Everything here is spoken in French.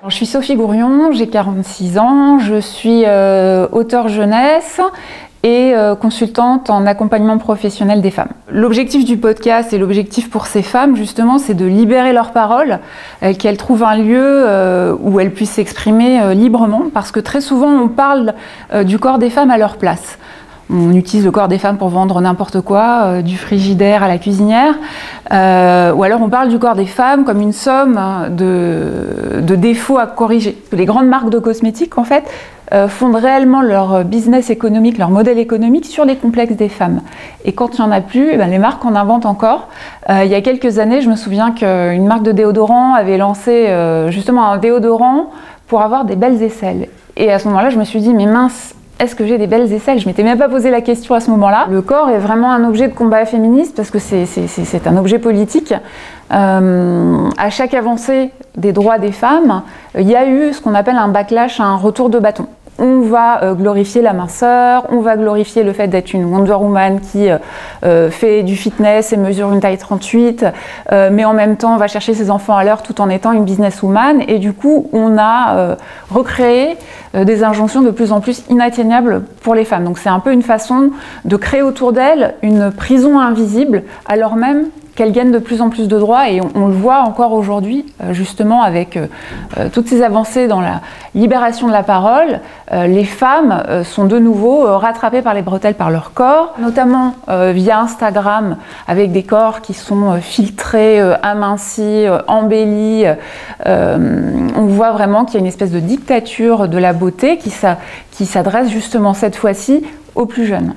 Je suis Sophie Gourion, j'ai 46 ans, je suis auteure jeunesse et consultante en accompagnement professionnel des femmes. L'objectif du podcast et l'objectif pour ces femmes, justement, c'est de libérer leur parole, qu'elles trouvent un lieu où elles puissent s'exprimer librement, parce que très souvent on parle du corps des femmes à leur place. On utilise le corps des femmes pour vendre n'importe quoi, du frigidaire à la cuisinière, ou alors on parle du corps des femmes comme une somme de défauts à corriger. Les grandes marques de cosmétiques, en fait, fondent réellement leur business économique, leur modèle économique sur les complexes des femmes. Et quand il n'y en a plus, les marques en inventent encore. Il y a quelques années, je me souviens qu'une marque de déodorant avait lancé justement un déodorant pour avoir des belles aisselles. Et à ce moment-là, je me suis dit, mais mince, est-ce que j'ai des belles aisselles? Je ne m'étais même pas posé la question à ce moment-là. Le corps est vraiment un objet de combat féministe parce que c'est un objet politique. À chaque avancée des droits des femmes, il y a eu ce qu'on appelle un backlash, un retour de bâton. On va glorifier la minceur, on va glorifier le fait d'être une Wonder Woman qui fait du fitness et mesure une taille 38, mais en même temps va chercher ses enfants à l'heure tout en étant une businesswoman. Et du coup, on a recréé des injonctions de plus en plus inatteignables pour les femmes. Donc c'est un peu une façon de créer autour d'elles une prison invisible, alors même qu'elles gagnent de plus en plus de droits, et on le voit encore aujourd'hui, justement avec toutes ces avancées dans la libération de la parole. Les femmes sont de nouveau rattrapées par les bretelles par leur corps, notamment via Instagram, avec des corps qui sont filtrés, amincis, embellis. On voit vraiment qu'il y a une espèce de dictature de la beauté qui s'adresse justement cette fois-ci aux plus jeunes.